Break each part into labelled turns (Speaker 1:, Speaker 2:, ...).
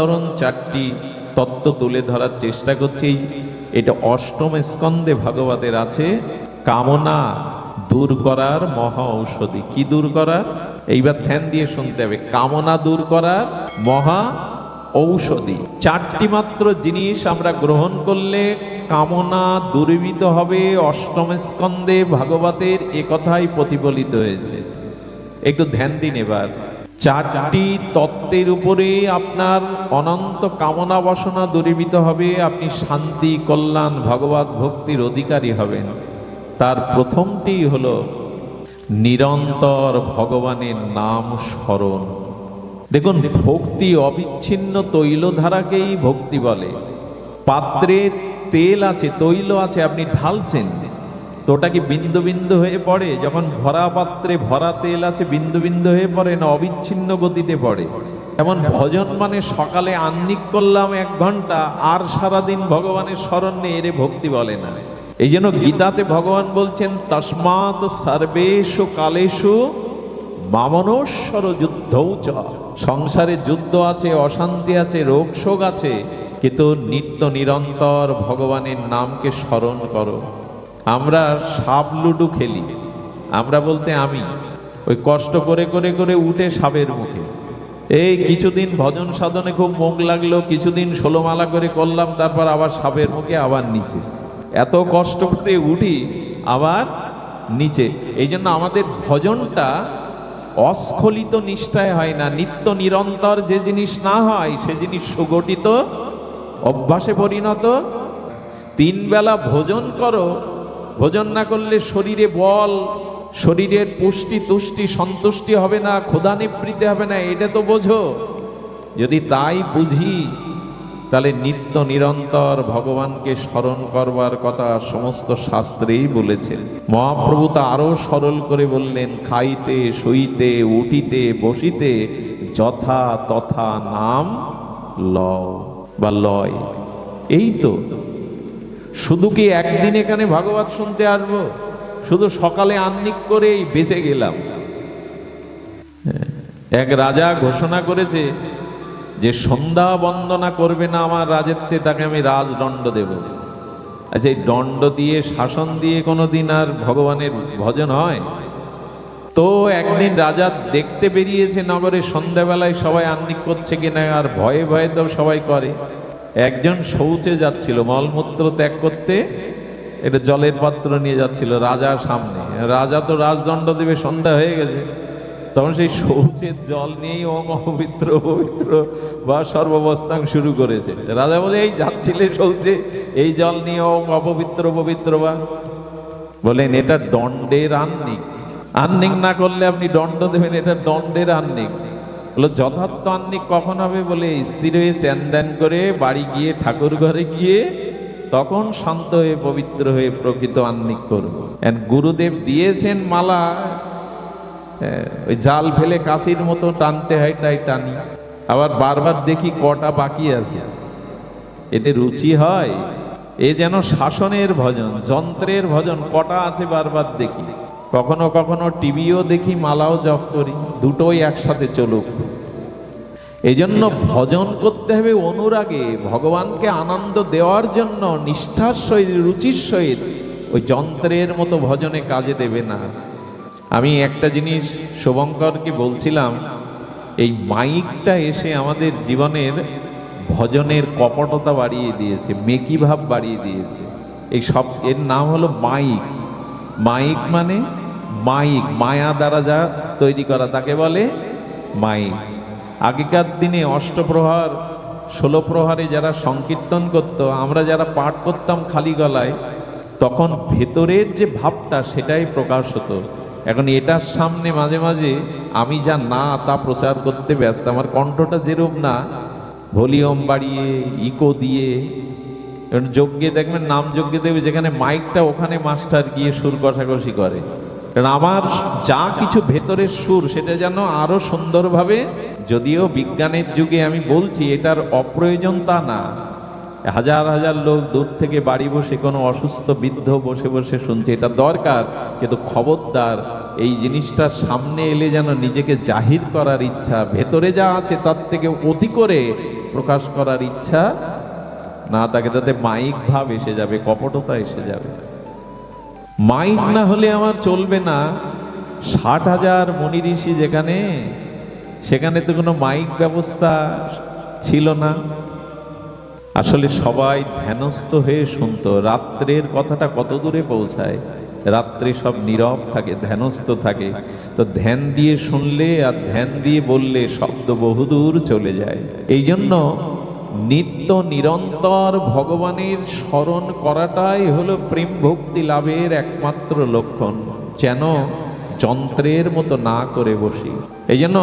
Speaker 1: সাধারণ চারটি তত্ত্ব তুলে ধরার চেষ্টা করছি। এটা অষ্টম স্কন্ধে ভাগবতের আছে। কামনা দূর করার মহা ঔষধি। কি দূর করার? এইবার ধ্যান দিয়ে শুনতে হবে। কামনা দূর করার মহা ঔষধি। চারটি মাত্র জিনিস আমরা গ্রহণ করলে কামনা দূরীভূত হবে। অষ্টম স্কন্ধে ভাগবতের এ কথাই প্রতিফলিত হয়েছে। একটু ধ্যান দিন এবার। চারটি তত্ত্বের উপরে আপনার অনন্ত কামনা বাসনা দূরীভূত হবে। আপনি শান্তি, কল্যাণ, ভগবত ভক্তির অধিকারী হবেন। তার প্রথমটি হলো নিরন্তর ভগবানের নাম স্মরণ। দেখুন, ভক্তি অবিচ্ছিন্ন তৈলধারাকেই ভক্তি বলে। পাত্রে তেল আছে, তৈল আছে, আপনি ঢালছেন তো ওটা কি বিন্দু বিন্দু হয়ে পড়ে? যখন ভরা পাত্রে ভরা তেল আছে বিন্দু বিন্দু হয়ে পড়ে না অবিচ্ছিন্ন গতিতে পড়ে? এমন ভজন মানে সকালে আহ্নিক করলাম 1 ঘন্টা আর সারাদিন ভগবানের স্মরণ নেই, এরে ভক্তি বলে না। এই জন্য গীতাতে ভগবান বলছেন তস্মাৎ সর্বেষু কালেষু মামনোশ্বর যুদ্ধৌ চ। সংসারে যুদ্ধ আছে, অশান্তি আছে, রোগ শোক আছে, কিন্তু নিত্য নিরন্তর ভগবানের নামকে স্মরণ করো। আমরা সাপ লুডু খেলি, আমরা বলতে আমি, ওই কষ্ট করে করে করে উঠে সাপের মুখে। এই কিছুদিন ভজন সাধনে খুব মন লাগলো, কিছুদিন 16 মালা করে করলাম, তারপর আবার সাপের মুখে, আবার নিচে। এত কষ্ট করে উঠি আবার নিচে। এই জন্য আমাদের ভজনটা অস্খলিত নিষ্ঠায় হয় না। নিত্য নিরন্তর যে জিনিস না হয় সে জিনিস সুগঠিত অভ্যাসে পরিণত। 3 বেলা ভোজন করো, ভোজন না করলে শরীরে বল, শরীরের পুষ্টি তুষ্টি সন্তুষ্টি হবে না, ক্ষুধা নিবৃত্তি হবে না, এটা তো বোঝো। যদি তাই বুঝি তাহলে নিত্য নিরন্তর ভগবানকে স্মরণ করবার কথা সমস্ত শাস্ত্রেই বলেছেন। মহাপ্রভু তা আরো সরল করে বললেন, খাইতে শুইতে উঠিতে বসিতে যথা তথা নাম লও বা লয়। এই তো। শুধু কি একদিন এখানে ভাগবত শুনতে আসবো? শুধু সকালে আহ্নিক করেই বেঁচে গেলাম? এক রাজা ঘোষণা করেছে যে সন্ধ্যা বন্দনা করবে না আমার রাজত্বে, তাকে আমি রাজদণ্ড দেব। আচ্ছা, এই দণ্ড দিয়ে, শাসন দিয়ে কোনোদিন আর ভগবানের ভজন হয়? তো একদিন রাজা দেখতে বেরিয়েছে নগরে, সন্ধ্যাবেলায় সবাই আহ্নিক করছে কিনা, আর ভয়ে ভয়ে তো সবাই করে। একজন শৌচে যাচ্ছিল, মলমূত্র ত্যাগ করতে, এটা জলের পাত্র নিয়ে যাচ্ছিল রাজার সামনে। রাজা তো রাজদণ্ড দেবে, সন্ধ্যা হয়ে গেছে। তখন সেই শৌচের জল নিয়েই ওম অপবিত্র পবিত্র বা সর্ববস্থান শুরু করেছে। রাজা বলে, এই যাচ্ছিলে শৌচে, এই জল নিয়ে ওম অপবিত্র পবিত্র বা। বলেন, এটা দণ্ডের আহ্নিক। আহ্নিক না করলে আপনি দণ্ড দেবেন, এটা দণ্ডের আহ্নিক। বলো, যথার্থ আহ্নিক কখন হবে? বলে, স্থির হয়ে চ্যান ধ্যান করে বাড়ি গিয়ে ঠাকুর ঘরে গিয়ে তখন শান্ত হয়ে পবিত্র হয়ে প্রকৃত আহ্নিক করবো। গুরুদেব দিয়েছেন মালা, ওই জাল ফেলে কাশির মতো টানতে হয়, তাই টানি। আবার বারবার দেখি কটা বাকি আছে, এতে রুচি হয়। এ যেন শাসনের ভজন, যন্ত্রের ভজন, কটা আছে বারবার দেখি। কখনো কখনো টিভিও দেখি, মালাও জপ করি, দুটোই একসাথে চলুক। এই জন্য ভজন করতে হবে অনুরাগে, ভগবানকে আনন্দ দেওয়ার জন্য নিষ্ঠার সহিত, রুচির সহিত। ওই যন্ত্রের মতো ভজনে কাজে দেবে না। আমি একটা জিনিস শুভঙ্করকে বলছিলাম, এই মাইকটা এসে আমাদের জীবনের ভজনের কপটতা বাড়িয়ে দিয়েছে, মেকি ভাব বাড়িয়ে দিয়েছে। এই সব, এর নাম হলো মাইক। মাইক মানে মাইক, মায়া দ্বারা যা তৈরি করা, তাকে বলে মাইক। আগেকার দিনে অষ্টপ্রহর 16 প্রহরে যারা সংকীর্তন করত, আমরা যারা পাঠ করতাম খালি গলায়, তখন ভেতরের যে ভাবটা সেটাই প্রকাশ হতো। এখন এটার সামনে মাঝে মাঝে আমি যা না তা প্রচার করতে ব্যস্ত। আমার কণ্ঠটা যেরূপ না, ভলিউম বাড়িয়ে, ইকো দিয়ে। যজ্ঞে দেখবেন, নাম যজ্ঞে দেখবে যেখানে মাইকটা, ওখানে মাস্টার গিয়ে সুর কষাকষি করে। কারণ আমার যা কিছু ভেতরের সুর, সেটা যেন আরো সুন্দরভাবে, যদিও বিজ্ঞানের যুগে আমি বলছি এটার অপ্রয়োজন তা না, হাজার হাজার লোক দূর থেকে বাড়ি বসে কোনো অসুস্থ বৃদ্ধ বসে বসে শুনছে, এটা দরকার, কিন্তু খবরদার এই জিনিসটা সামনে এলে যেন নিজেকে জাহির করার ইচ্ছা, ভেতরে যা আছে তার থেকে অতি করে প্রকাশ করার ইচ্ছা না থাকে, তাতে মাইক ভাব এসে যাবে, কপটতা এসে যাবে। মাইক না হলে আমার চলবে না। 60,000 মুনি ঋষি যেখানে, সেখানে তো কোনো মাইক ব্যবস্থা ছিল না। আসলে সবাই ধ্যানস্থ হয়ে শুনতো। রাত্রের কথাটা কত দূরে পৌঁছায়, রাত্রে সব নীরব থাকে, ধ্যানস্থ থাকে। তো ধ্যান দিয়ে শুনলে আর ধ্যান দিয়ে বললে শব্দ বহুদূর চলে যায়। এই জন্য নিত্য নিরন্তর ভগবানের স্মরণ করাটাই হলো প্রেম ভক্তি লাভের একমাত্র লক্ষণ। যেন যন্ত্রের মতো না করে বসি। এই জন্য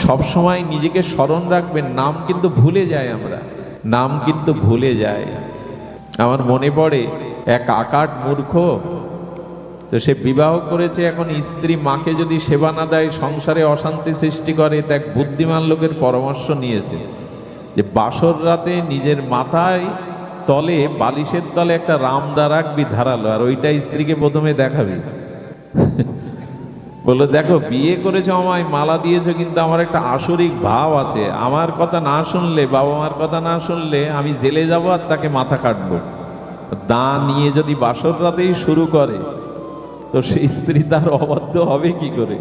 Speaker 1: সবসময় নিজেকে স্মরণ রাখবেন। নাম কিন্তু ভুলে যায়, আমরা নাম কিন্তু ভুলে যায়। আমার মনে পড়ে এক আকাট মূর্খ, তো সে বিবাহ করেছে, এখন স্ত্রী মাকে যদি সেবা না দেয় সংসারে অশান্তি সৃষ্টি করে। তো এক বুদ্ধিমান লোকের পরামর্শ নিয়েছে যে বাসর রাতে নিজের মাথায় তলে, বালিশের তলে একটা রামদা রাখবি ধারালো, আর ওইটা স্ত্রীকে প্রথমে দেখাবি। বললো, দেখো বিয়ে করেছো, আমায় মালা দিয়েছো, কিন্তু আমার একটা আসরিক ভাব আছে। আমার কথা না শুনলে, বাবা মার কথা না শুনলে আমি জেলে যাব আর তাকে মাথা কাটবো। দা নিয়ে যদি বাসর রাতেই শুরু করে, তো সেই স্ত্রী তার অবাধ্য হবে কি করে?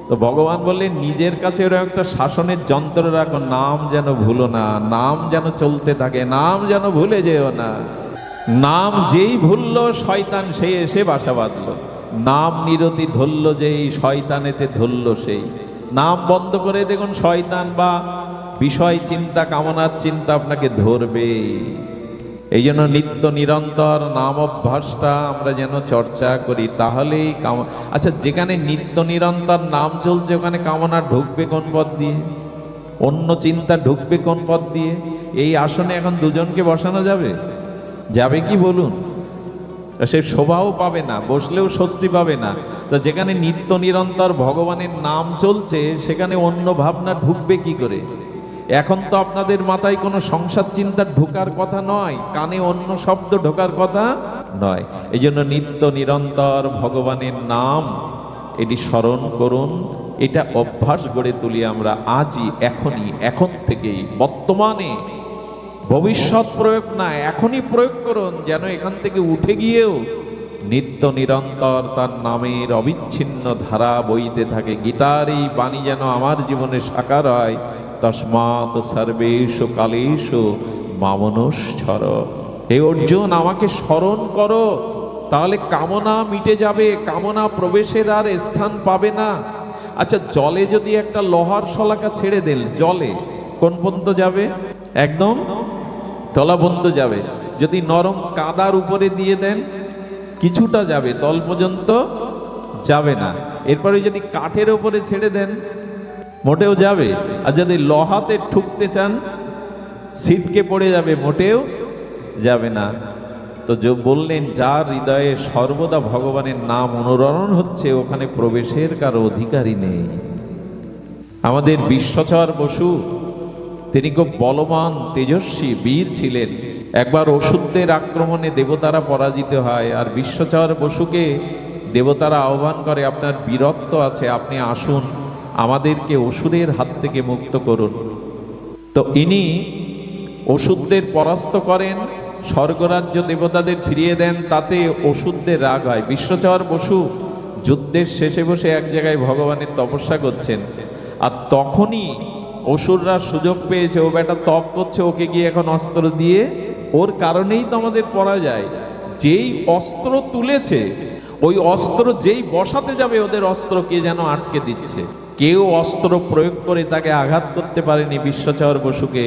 Speaker 1: তো ভগবান বললেন, নিজের কাছে ওরা একটা শাসনের যন্ত্র রাখো, নাম যেন ভুলো না, নাম যেন চলতে থাকে, নাম যেন ভুলে যেও না। নাম যেই ভুললো, শয়তান সে এসে বাসা বাঁধলো। নাম নিরতি ধরল যেই, শয়তানেতে ধরল সেই। নাম বন্ধ করে দেখুন, শয়তান বা বিষয় চিন্তা, কামনার চিন্তা আপনাকে ধরবে। এই জন্য নিত্য নিরন্তর নাম অভ্যাসটা আমরা যেন চর্চা করি, তাহলেই আচ্ছা, যেখানে নিত্য নিরন্তর নাম চলছে ওখানে কামনা ঢুকবে কোন পথ দিয়ে? অন্য চিন্তা ঢুকবে কোন পথ দিয়ে? এই আসনে এখন দুজনকে বসানো যাবে? যাবে কি বলুন? সে শোভাও পাবে না, বসলেও স্বস্তি পাবে না। তো যেখানে নিত্য নিরন্তর ভগবানের নাম চলছে সেখানে অন্য ভাবনা ঢুকবে কি করে? এখন তো আপনাদের মাথায় কোনো সংসার চিন্তা ঢোকার কথা নয়, কানে অন্য শব্দ ঢোকার কথা নয়। এই জন্য নিত্য নিরন্তর ভগবানের নাম এটি স্মরণ করুন। এটা অভ্যাস গড়ে তুলি আমরা আজই, এখনই, এখন থেকেই, বর্তমানে। ভবিষ্যৎ প্রয়োগ না, এখনই প্রয়োগ করুন, যেন এখান থেকে উঠে গিয়েও নিত্য নিরন্তর তার নামের অবিচ্ছিন্ন ধারা বইতে থাকে। গীতার এই বাণী যেন আমার জীবনে সাকার হয়। তস্মাৎ সর্বেষু কালেষু মামনুষ্ঠর। হে অর্জুন, আমাকে স্মরণ করো, তাহলে কামনা মিটে যাবে, কামনা প্রবেশের আর স্থান পাবে না। আচ্ছা, জলে যদি একটা লোহার শলাকা ছেড়ে দেন, জলে কোন পর্যন্ত যাবে? একদম তলা পর্যন্ত যাবে। যদি নরম কাদার উপরে দিয়ে দেন, কিছুটা যাবে, তল পর্যন্ত যাবে না। এরপরে যদি কাঠের উপরে ছেড়ে দেন, মোটেও যাবে। আর যদি লোহাতে ঠুকতে চান, ছিটকে পড়ে যাবে, মোটেও যাবে না। তো যে বললেন, যার হৃদয়ে সর্বদা ভগবানের নাম অনুরণন হচ্ছে, ওখানে প্রবেশের কারো অধিকারী নেই। আমাদের বিশ্বচর বসু, তিনি খুব বলবান, তেজস্বী, বীর ছিলেন। একবার অসুরদের আক্রমণে দেবতারা পরাজিত হয়, আর বিশ্বচর বসুকে দেবতারা আহ্বান করে, আপনার বীরত্ব আছে, আপনি আসুন, আমাদেরকে অসুরের হাত থেকে মুক্ত করুন। তো ইনি অসুরদের পরাস্ত করেন, স্বর্গরাজ্য দেবতাদের ফিরিয়ে দেন। তাতে অসুরদের রাগ হয়। বিশ্বচর বসু যুদ্ধের শেষে বসে এক জায়গায় ভগবানের তপস্যা করছেন, আর তখনই অসুররা সুযোগ পেয়েছে, ও বেটা তপ করছে, ওকে গিয়ে এখন অস্ত্র দিয়ে, ওর কারণেই তো আমাদের পরাজয়। যেই অস্ত্র তুলেছে, ওই অস্ত্র যেই বসাতে যাবে, ওদের অস্ত্র কে যেন আটকে দিচ্ছে। কেউ অস্ত্র প্রয়োগ করে তাকে আঘাত করতে পারেনি বিশ্বচর বসুকে।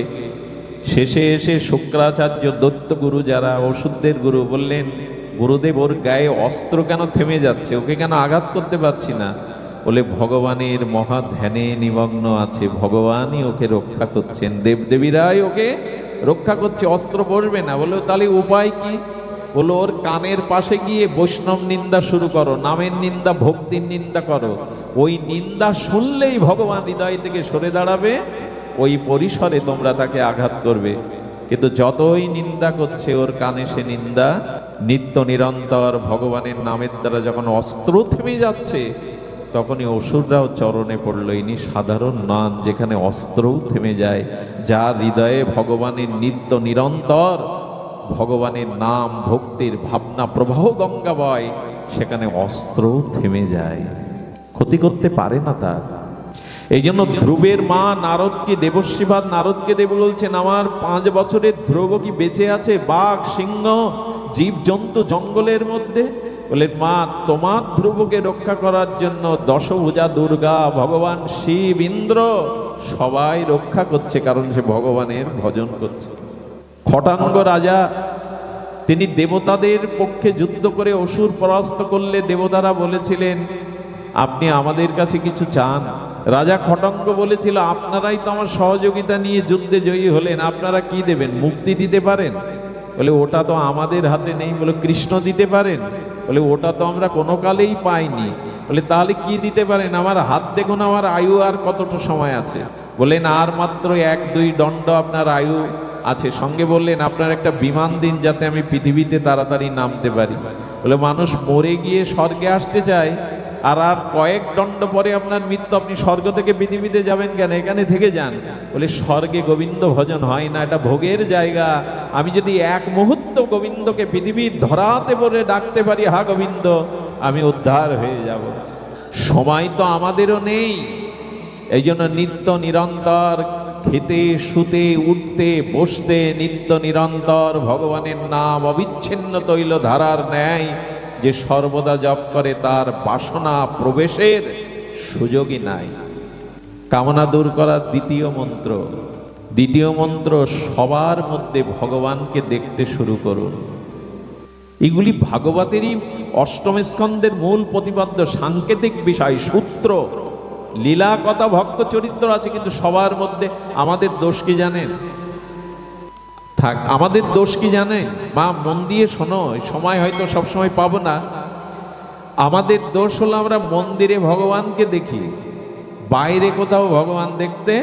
Speaker 1: শেষে এসে শুক্রাচার্য, দৈত্য গুরু, যারা ওষুধদের গুরু, বললেন, গুরুদেব, ওর গায়ে অস্ত্র কেন থেমে যাচ্ছে, ওকে কেন আঘাত করতে পারছি না? বলে, ভগবানের মহা ধ্যানে নিমগ্ন আছে, ভগবানই ওকে রক্ষা করছেন, দেবদেবীরাই ওকে রক্ষা করছে, অস্ত্র পড়বে না। বলে, তাহলে উপায় কি? বলো, ওর কানের পাশে গিয়ে বৈষ্ণব নিন্দা শুরু করো, নামের নিন্দা, ভক্তির নিন্দা করো। ওই নিন্দা শুনলেই ভগবান হৃদয় থেকে সরে দাঁড়াবে, ওই পরিসরে তোমরা তাকে আঘাত করবে। কিন্তু যতই নিন্দা করছে ওর কানে সে নিন্দা নিত্য নিরন্তর ভগবানের নামের দ্বারা যখন অস্ত্র থেমে যাচ্ছে তখনই অসুররাও চরণে পড়ল। ইনি সাধারণ নন, যেখানে অস্ত্রও থেমে যায়, যার হৃদয়ে ভগবানের নিত্য নিরন্তর ভগবানের নাম ভক্তির ভাবনা প্রবাহ গঙ্গা বয়, সেখানে অস্ত্রও থেমে যায়, ক্ষতি করতে পারে না তার। এই জন্য ধ্রুবের মা নারদকে, দেবশ্রীবাদ নারদকে দেব বলছেন, আমার 5 বছরের ধ্রুব কি বেঁচে আছে? বাঘ, সিংহ, জীব জন্তু জঙ্গলের মধ্যে। বলে মা, তোমার ধ্রুবকে রক্ষা করার জন্য দশভুজা দুর্গা, ভগবান শিব, ইন্দ্র সবাই রক্ষা করছে, কারণ সে ভগবানের ভজন করছে। খটাঙ্গ রাজা, তিনি দেবতাদের পক্ষে যুদ্ধ করে অসুর পরাস্ত করলে দেবতারা বলেছিলেন, আপনি আমাদের কাছে কিছু চান? রাজা খটাঙ্গ বলেছিল, আপনারাই তো আমার সহযোগিতা নিয়ে যুদ্ধে জয়ী হলেন, আপনারা কি দেবেন? মুক্তি দিতে পারেন? বলে ওটা তো আমাদের হাতে নেই। বলে কৃষ্ণ দিতে পারেন? বলে ওটা তো আমরা কোনো কালেই পাইনি। বলে তাহলে কি দিতে পারেন? আমার হাত দেখুন, আমার আয়ু আর কতটা সময় আছে? বলেন আর মাত্র 1-2 দণ্ড আপনার আয়ু আছে। সঙ্গে বললেন, আপনার একটা বিমান দিন, যাতে আমি পৃথিবীতে তাড়াতাড়ি নামতে পারি। বলে মানুষ মরে গিয়ে স্বর্গে আসতে চায়, আর কয়েক দণ্ড পরে আপনার মৃত্যু, আপনি স্বর্গ থেকে পৃথিবীতে যাবেন কেন? এখানে থেকে যান। বলে স্বর্গে গোবিন্দ ভজন হয় না, এটা ভোগের জায়গা। আমি যদি 1 মুহূর্ত গোবিন্দকে পৃথিবীর ধরাতে পড়ে ডাকতে পারি, হা গোবিন্দ, আমি উদ্ধার হয়ে যাব। সময় তো আমাদেরও নেই। এই জন্য নিত্য নিরন্তর খেতে, শুতে, উঠতে, বসতে নিত্য নিরন্তর ভগবানের নাম অবিচ্ছিন্ন তৈল ধারার ন্যায় যে সর্বদা জপ করে, তার বাসনা প্রবেশের সুযোগই নাই। কামনা দূর করার দ্বিতীয় মন্ত্র, সবার মধ্যে ভগবানকে দেখতে শুরু করুন। এগুলি ভাগবতেরই 8ম স্কন্ধের মূল প্রতিপাদ্য সাংকেতিক বিষয়, সূত্র, লীলা কথা, ভক্ত চরিত্র আছে। কিন্তু সবার মধ্যে আমাদের দোষ কি জানেন? আমাদের দোষ কি জানেন? মা মন দিয়ে শোনো, সময় হয়তো সবসময় পাবো না। আমাদের দোষ হলো আমরা মন্দিরে ভগবানকে দেখি, বাইরে কোথাও ভগবান দেখতে,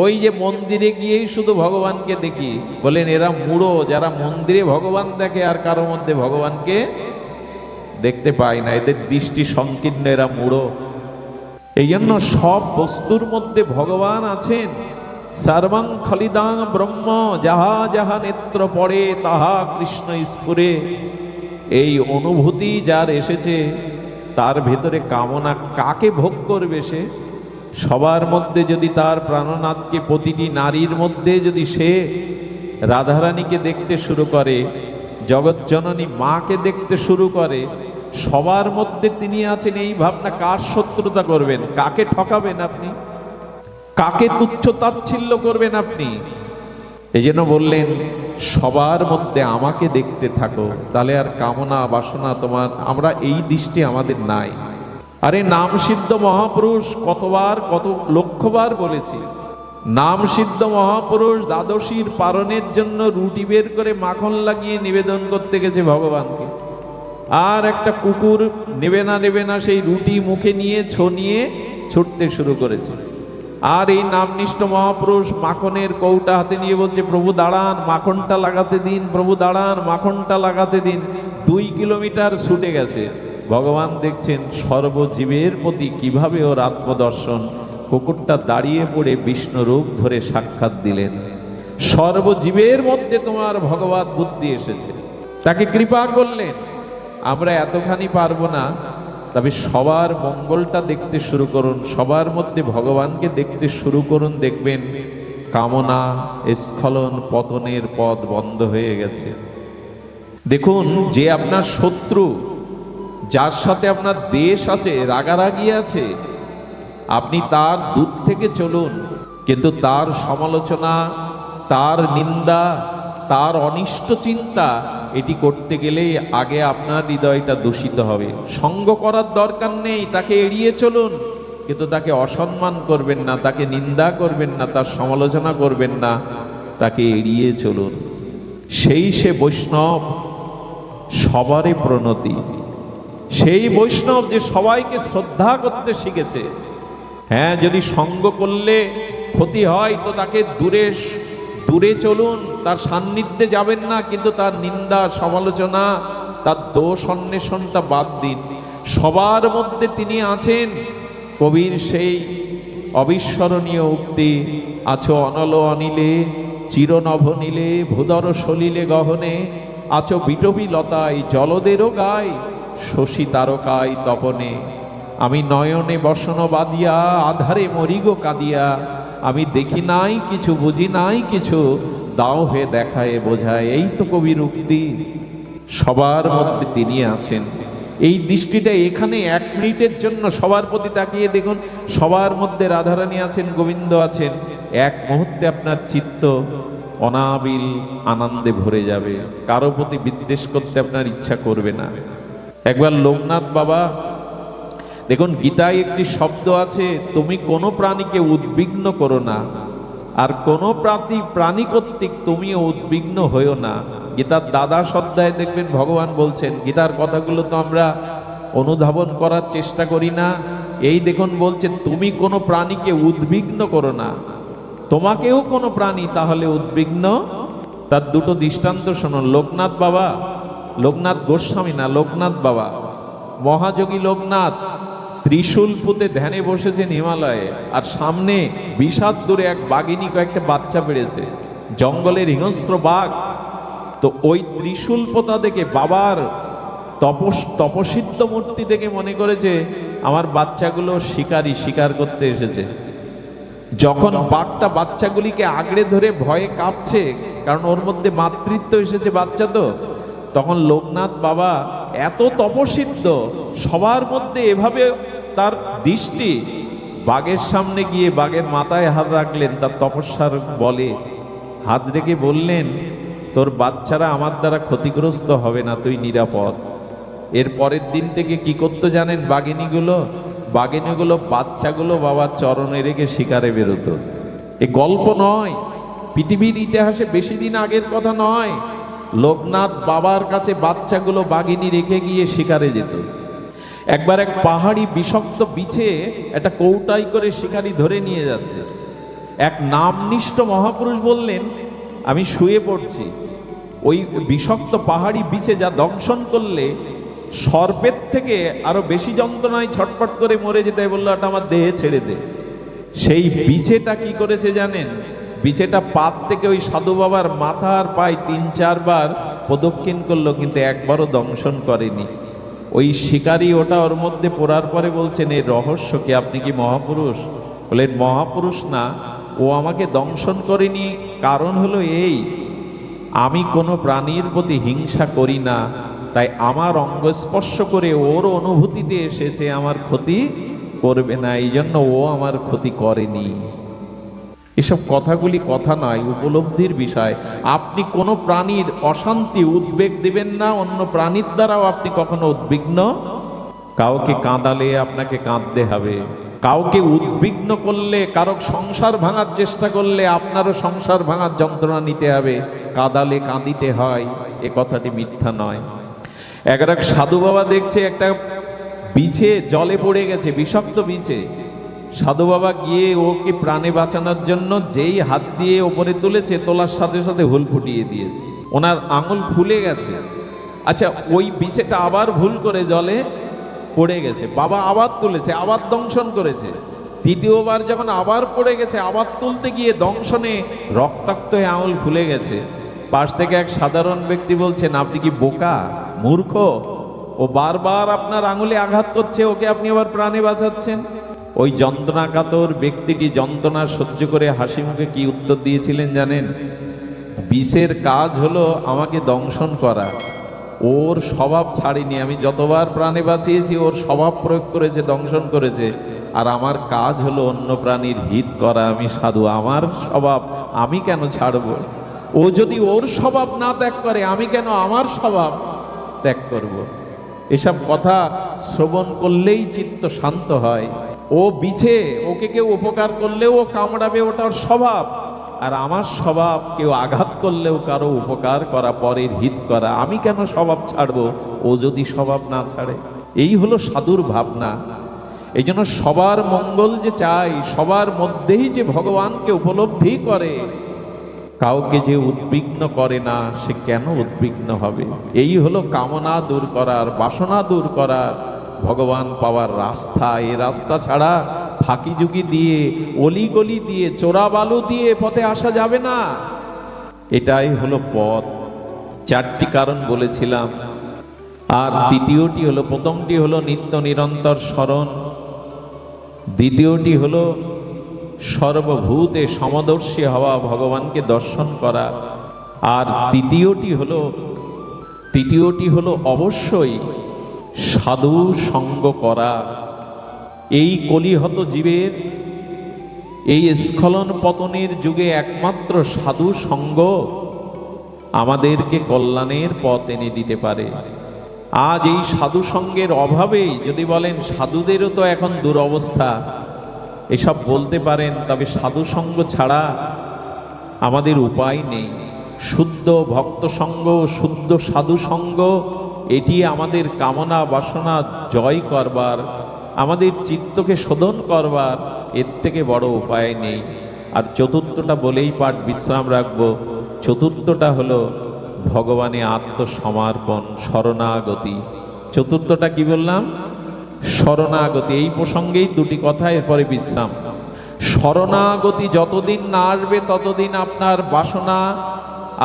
Speaker 1: ওই যে মন্দিরে গিয়েই শুধু ভগবানকে দেখি। বলেন এরা মূঢ়, যারা মন্দিরে ভগবান দেখে আর কারো মধ্যে ভগবানকে দেখতে পায় না, এদের দৃষ্টি সংকীর্ণ, এরা মূঢ়। এই জন্য সব বস্তুর মধ্যে ভগবান আছেন। সর্বং খলিদাং ব্রহ্ম, যাহা যাহা নেত্র পড়ে তাহা কৃষ্ণ স্ফুরে। এই অনুভূতি যার এসেছে, তার ভেতরে কামনা কাকে ভোগ করবে সে? সবার মধ্যে যদি তার প্রাণনাথকে, প্রতিটি নারীর মধ্যে যদি সে রাধারানীকে দেখতে শুরু করে, জগৎজননী মাকে দেখতে শুরু করে, সবার মধ্যে তিনি আছেন, এই ভাবনা, কার শত্রুতা করবেন? কাকে ঠকাবেন আপনি? কাকে তুচ্ছ তাচ্ছিল্য করবেন আপনি? এই জন্য বললেন সবার মধ্যে আমাকে দেখতে থাকো, তাহলে আর কামনা বাসনা তোমার, আমরা এই দৃষ্টি আমাদের নাই। আরে নাম সিদ্ধ মহাপুরুষ কতবার, কত লক্ষবার বলেছি, নাম সিদ্ধ মহাপুরুষ দ্বাদশীর পারণের জন্য রুটি বের করে মাখন লাগিয়ে নিবেদন করতে গেছে ভগবানকে। আর একটা কুকুর নেবে না সেই রুটি মুখে নিয়ে নিয়ে ছুটতে শুরু করেছে। আর এই নামনিষ্ঠ মহাপুরুষ মাখনের কৌটা হাতে নিয়ে বলছে, প্রভু দাঁড়ান, মাখনটা লাগাতে দিন, প্রভু দাঁড়ান, মাখনটা লাগাতে দিন। 2 কিলোমিটার ছুটে গেছে। ভগবান দেখছেন সর্বজীবের প্রতি কিভাবে ওর আত্মদর্শন। কুকুরটা দাঁড়িয়ে পড়ে বিষ্ণু রূপ ধরে সাক্ষাৎ দিলেন। সর্বজীবের মধ্যে তোমার ভগবত বুদ্ধি এসেছে, তাকে কৃপা করলেন। আমরা এতখানি পারবো না, তবে সবার মঙ্গলটা দেখতে শুরু করুন, সবার মধ্যে ভগবানকে দেখতে শুরু করুন, দেখবেন কামনা স্খলন পতনের পথ বন্ধ হয়ে গেছে। দেখুন, যে আপনার শত্রু, যার সাথে আপনার দেশ আছে, রাগারাগি আছে, আপনি তার দূর থেকে চলুন, কিন্তু তার সমালোচনা, তার নিন্দা, তার অনিষ্ট চিন্তা, এটি করতে গেলে আগে আপনার হৃদয়টা দূষিত হবে। সঙ্গ করার দরকার নেই, তাকে এড়িয়ে চলুন, কিন্তু তাকে অসম্মান করবেন না, তাকে নিন্দা করবেন না, তার সমালোচনা করবেন না, তাকে এড়িয়ে চলুন। সেই সে বৈষ্ণব, সবারই প্রণতি। সেই বৈষ্ণব যে সবাইকে শ্রদ্ধা করতে শিখেছে। হ্যাঁ, যদি সঙ্গ করলে ক্ষতি হয় তো তাকে দূরে চলুন, তার সান্নিধ্যে যাবেন না, কিন্তু তার নিন্দা সমালোচনা, তার দোষ অন্বেষণটা বাদ দিন। সবার মধ্যে তিনি আছেন। কবির সেই অবিস্মরণীয় উক্তি, আছো অনল অনিলে চিরনভ নীলে ভূধর সলিলে গহনে, আছো বিটবি লতায় জলদেরও গায় শশী তারকায় তপনে। আমি নয়নে বসন বাঁধিয়া আধারে মরিগো কাঁদিয়া, আমি দেখি নাই কিছু বুঝি নাই কিছু, দাও হে দেখায় বোঝায়। এই তো কবির উক্তি। সবার মধ্যে তিনি আছেন। এই দৃষ্টিটা এখানে 1 মিনিটের জন্য সবার প্রতি তাকিয়ে দেখুন। সবার মধ্যে রাধারানী আছেন, গোবিন্দ আছেন। 1 মুহূর্তে আপনার চিত্ত অনাবিল আনন্দে ভরে যাবে, কারো প্রতি বিদ্বেষ করতে আপনার ইচ্ছা করবে না। একবার লোকনাথ বাবা, দেখুন গীতায় একটি শব্দ আছে, তুমি কোনো প্রাণীকে উদ্বিগ্ন করো না, আর কোনো প্রাণী কর্তৃক তুমিও উদ্বিগ্ন হইও না। গীতার দ্বাদশ অধ্যায়ে দেখবেন ভগবান বলছেন। গীতার কথাগুলো তো আমরা অনুধাবন করার চেষ্টা করি না। এই দেখুন বলছে, তুমি কোনো প্রাণীকে উদ্বিগ্ন করো না, তোমাকেও কোনো প্রাণী তাহলে উদ্বিগ্ন। তার দুটো দৃষ্টান্ত শুনুন। লোকনাথ বাবা, লোকনাথ গোস্বামী না, লোকনাথ বাবা, মহাযোগী লোকনাথ ত্রিশূল পুঁতে ধ্যানে বসেছেন হিমালয়ে, আর সামনে বিষাদ দূরে এক বাঘিনী কয়েকটা বাচ্চা বেড়েছে, জঙ্গলের হিংস্র বাঘ। তো ওই ত্রিশূল পোতা দেখে বাবার তপসিদ্ধ মূর্তি দেখে মনে করেছে আমার বাচ্চাগুলো শিকার করতে এসেছে। যখন বাঘটা বাচ্চাগুলিকে আগড়ে ধরে ভয়ে কাঁপছে, কারণ ওর মধ্যে মাতৃত্ব এসেছে বাচ্চা, তো তখন লোকনাথ বাবা এত তপসিদ্ধ, সবার মধ্যে এভাবে তার দৃষ্টি, বাঘের সামনে গিয়ে বাঘের মাথায় হাত রাখলেন, তার তপস্যার বলে হাত রেখে বললেন, তোর বাচ্চারা আমার দ্বারা ক্ষতিগ্রস্ত হবে না, তুই নিরাপদ। এর পরের দিন থেকে কি করতে জানেন? বাঘিনীগুলো বাচ্চাগুলো বাবার চরণে রেখে শিকারে বেরোতো। এ গল্প নয়, পৃথিবীর ইতিহাসে বেশি দিন আগের কথা নয়। লোকনাথ বাবার কাছে বাচ্চাগুলো বাঘিনী রেখে গিয়ে শিকারে যেত। একবার এক পাহাড়ি বিষাক্ত বিছে একটা কৌটাই করে শিকারি ধরে নিয়ে যাচ্ছে। এক নামনিষ্ঠ মহাপুরুষ বললেন, আমি শুয়ে পড়ছি, ওই বিষাক্ত পাহাড়ি বিছে যা দংশন করলে সর্পের থেকে আরো বেশি যন্ত্রণায় ছটফট করে মরে যেতে, বললো ওটা আমার দেহে ছেড়ে দে। সেই বিছেটা কি করেছে জানেন? বিছেটা পাত থেকে ওই সাধু বাবার মাথা আর পায়ে 3-4 বার প্রদক্ষিণ করলো, কিন্তু একবারও দংশন করেনি। ওই শিকারী ওটা ওর মধ্যে পড়ার পরে বলছেন, এর রহস্য কি? আপনি কি মহাপুরুষ? বলেন, মহাপুরুষ না, ও আমাকে দংশন করেনি, কারণ হলো এই, আমি কোনো প্রাণীর প্রতি হিংসা করি না, তাই আমার অঙ্গ স্পর্শ করে ওর অনুভূতিতে এসেছে আমার ক্ষতি করবে না, এই জন্য ও আমার ক্ষতি করেনি। এসব কথাগুলি কথা নয়, উপলব্ধির বিষয়। আপনি কোনো প্রাণীর অশান্তি উদ্বেগ দিবেন না, অন্য প্রাণীর দ্বারাও আপনি কখনো উদ্বিগ্ন। কাউকে কাঁদালে আপনাকে কাঁদতে হবে, কাউকে উদ্বিগ্ন করলে, কারো সংসার ভাঙার চেষ্টা করলে আপনারও সংসার ভাঙার যন্ত্রণা নিতে হবে। কাঁদালে কাঁদিতে হয়, এ কথাটি মিথ্যা নয়। এক সাধু বাবা দেখছে একটা বিছে জলে পড়ে গেছে, বিষাক্ত বিছে। সাধু বাবা গিয়ে ওকে প্রাণে বাঁচানোর জন্য যেই হাত দিয়ে ওপরে তুলেছে, তোলার সাথে সাথে হুল ফুটিয়ে দিয়েছে, ওনার আঙুল ফুলে গেছে। আচ্ছা, ওই বিছেটা আবার ভুল করে জলে পড়ে গেছে, বাবা আবার তুলেছে, আবার দংশন করেছে। তৃতীয়বার যখন আবার পড়ে গেছে, আবার তুলতে গিয়ে দংশনে রক্তাক্ত হয়ে আঙুল ফুলে গেছে। পাশ থেকে এক সাধারণ ব্যক্তি বলছেন, আপনি কি বোকা, মূর্খ? ও বারবার আপনার আঙুলে আঘাত করছে, ওকে আপনি আবার প্রাণে বাঁচাচ্ছেন। ওই যন্ত্রণাকাতর ব্যক্তিটি যন্ত্রণা সহ্য করে হাসি মুখে কি উত্তর দিয়েছিলেন জানেন? বিষের কাজ হলো আমাকে দংশন করা, ওর স্বভাব ছাড়িনি। আমি যতবার প্রাণে বাঁচিয়েছি ওর স্বভাব প্রয়োগ করেছে, দংশন করেছে, আর আমার কাজ হলো অন্য প্রাণীর হিত করা। আমি সাধু, আমার স্বভাব আমি কেন ছাড়ব? ও যদি ওর স্বভাব না ত্যাগ করে, আমি কেন আমার স্বভাব ত্যাগ করব? এসব কথা শ্রবণ করলেই চিত্ত শান্ত হয়। ও বিছে, ওকে কেউ উপকার করলেও ও কামড়াবে, ওটার স্বভাব। আর আমার স্বভাব কেউ আঘাত করলেও কারো উপকার করা, পরের হিত করা। আমি কেন স্বভাব ছাড়বো ও যদি স্বভাব না ছাড়ে? এই হলো সাধুর ভাবনা। এই জন্য সবার মঙ্গল যে চাই, সবার মধ্যেই যে ভগবানকে উপলব্ধি করে, কাউকে যে উদ্বিগ্ন করে না সে কেন উদ্বিগ্ন হবে? এই হলো কামনা দূর করার, বাসনা দূর করার, ভগবান পাওয়ার রাস্তা। এই রাস্তা ছাড়া ফাঁকি ঝুঁকি দিয়ে, অলিগলি দিয়ে, চোরাবালু দিয়ে পথে আসা যাবে না। এটাই হলো পথ। চারটি কারণ বলেছিলাম। আর তৃতীয়টি হলো, প্রথমটি হলো নিত্য নিরন্তর স্মরণ, দ্বিতীয়টি হলো সর্বভূতে সমদর্শী হওয়া, ভগবানকে দর্শন করা, আর তৃতীয়টি হলো অবশ্যই সাধু সঙ্গ করা। এই কলিহত জীবের এই স্খলন পতনের যুগে একমাত্র সাধু সঙ্গ আমাদেরকে কল্যাণের পথ এনে দিতে পারে। আজ এই সাধু সঙ্গের অভাবেই, যদি বলেন সাধুদেরও তো এখন দুরবস্থা, এসব বলতে পারেন, তবে সাধু সঙ্গ ছাড়া আমাদের উপায় নেই। শুদ্ধ ভক্ত সঙ্গ, শুদ্ধ সাধু সঙ্গ, এটি আমাদের কামনা বাসনা জয় করবার, আমাদের চিত্তকে শোধন করবার, এর থেকে বড় উপায় নেই। আর চতুর্থটা বলেই পাঠ বিশ্রাম রাখবো। চতুর্থটা হলো ভগবানে আত্মসমর্পণ, শরণাগতি। চতুর্থটা কি বললাম? শরণাগতি। এই প্রসঙ্গেই দুটি কথা, এরপরে বিশ্রাম। শরণাগতি যতদিন না আসবে ততদিন আপনার বাসনা,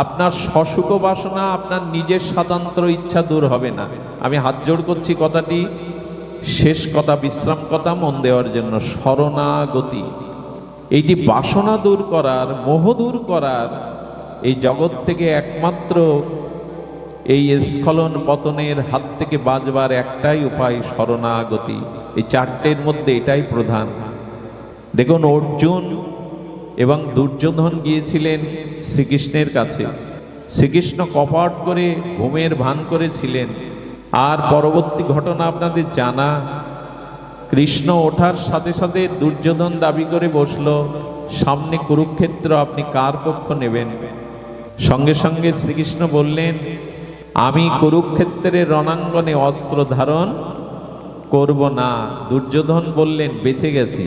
Speaker 1: আপনার সসুখ বাসনা, আপনার নিজের স্বাতন্ত্র ইচ্ছা দূর হবে না। আমি হাত জোড় করছি, কথাটি শেষ কথা, বিশ্রাম কথা মন দেওয়ার জন্য। শরণাগতি, এইটি বাসনা দূর করার, মোহ দূর করার, এই জগৎ থেকে একমাত্র এই স্খলন পতনের হাত থেকে বাঁচবার একটাই উপায়, শরণাগতি। এই চারটের মধ্যে এটাই প্রধান। দেখুন, অর্জুন এবং দুর্যোধন গিয়েছিলেন শ্রীকৃষ্ণের কাছে। শ্রীকৃষ্ণ কপট করে ঘুমের ভান করেছিলেন। আর পরবর্তী ঘটনা আপনাদের জানা। কৃষ্ণ ওঠার সাথে সাথে দুর্যোধন দাবি করে বসলো, সামনে কুরুক্ষেত্র, আপনি কার পক্ষ নেবেন? সঙ্গে সঙ্গে শ্রীকৃষ্ণ বললেন, আমি কুরুক্ষেত্রের রণাঙ্গনে অস্ত্র ধারণ করব না। দুর্যোধন বললেন, বেঁচে গেছি।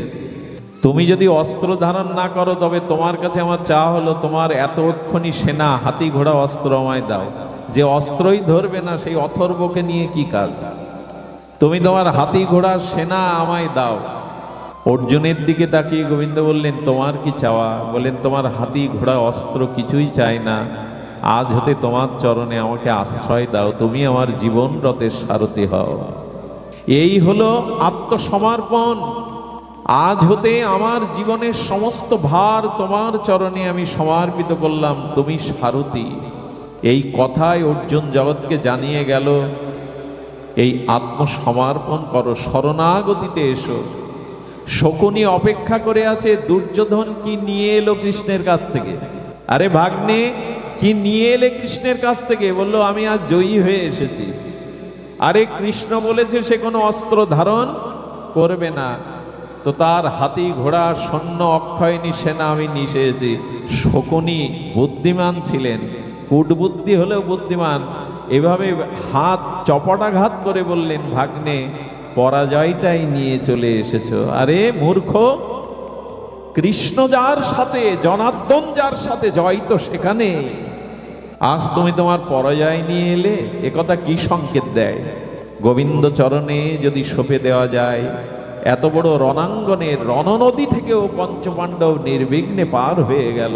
Speaker 1: তুমি যদি অস্ত্র ধারণ না করো, তবে তোমার কাছে আমার চাওয়া হলো, তোমার এতক্ষণি সেনা, হাতি ঘোড়া অস্ত্র আমায় দাও। যে অস্ত্রই ধরবে না, সেই অথর্বকে নিয়ে কি কাজ? তুমি তোমার হাতি ঘোড়া সেনা আমায় দাও। অর্জুনের দিকে তাকিয়ে গোবিন্দ বললেন, তোমার কি চাওয়া? বলেন, তোমার হাতি ঘোড়া অস্ত্র কিছুই চাই না। আজ হতে তোমার চরণে আমাকে আশ্রয় দাও, তুমি আমার জীবন রথের সারথি হও। এই হলো আত্মসমর্পণ। আজ হতে আমার জীবনের সমস্ত ভার তোমার চরণে আমি সমর্পিত করলাম, তুমি সারথি। এই কথায় অর্জুন জগৎকে জানিয়ে গেল, এই আত্মসমর্পণ করো, শরণাগতিতে এসো। শকুনি অপেক্ষা করে আছে, দুর্যোধন কি নিয়ে এলো কৃষ্ণের কাছ থেকে? আরে ভাগ্নে, কি নিয়ে এলে কৃষ্ণের কাছ থেকে? বললো, আমি আজ জয়ী হয়ে এসেছি। আরে কৃষ্ণ বলেছে সে কোনো অস্ত্র ধারণ করবে না, তো তার হাতি ঘোড়া সৈন্য অক্ষয়নী সেনা আমি নিয়ে এসেছি। শকুনি বুদ্ধিমান ছিলেন, কূটবুদ্ধি হলেও বুদ্ধিমান। এভাবে হাত চপটাঘাত করে বললেন, ভাগ্নে, পরাজয়টাই নিয়ে চলে এসেছ। আরে মূর্খ, কৃষ্ণ যার সাথে, জনার্দন যার সাথে, জয় তো সেখানে। আজ তুমি তোমার পরাজয় নিয়ে এলে, একথা কি সংকেত দেয়? গোবিন্দ চরণে যদি সঁপে দেওয়া যায়, এত বড় রণাঙ্গনের রণনদী থেকেও পঞ্চপাণ্ডব নির্বিঘ্নে পার হয়ে গেল।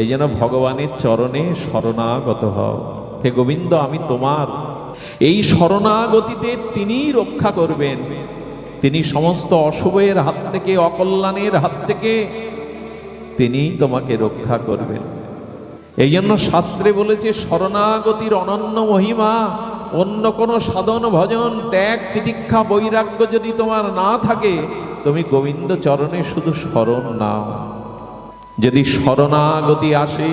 Speaker 1: এই জন্য ভগবানের চরণে শরণাগত হও। হে গোবিন্দ, আমি তোমার। এই শরণাগতিতে তিনিই রক্ষা করবেন। তিনি সমস্ত অশুভের হাত থেকে, অকল্যাণের হাত থেকে তিনিই তোমাকে রক্ষা করবেন। এই জন্য শাস্ত্রে বলেছে, শরণাগতির অনন্য মহিমা। অন্য কোনো সাধন ভজন, ত্যাগ তিতিক্ষা বৈরাগ্য যদি তোমার না থাকে, তুমি গোবিন্দ চরণে শুধু শরণ নাও। যদি শরণাগতি আসে,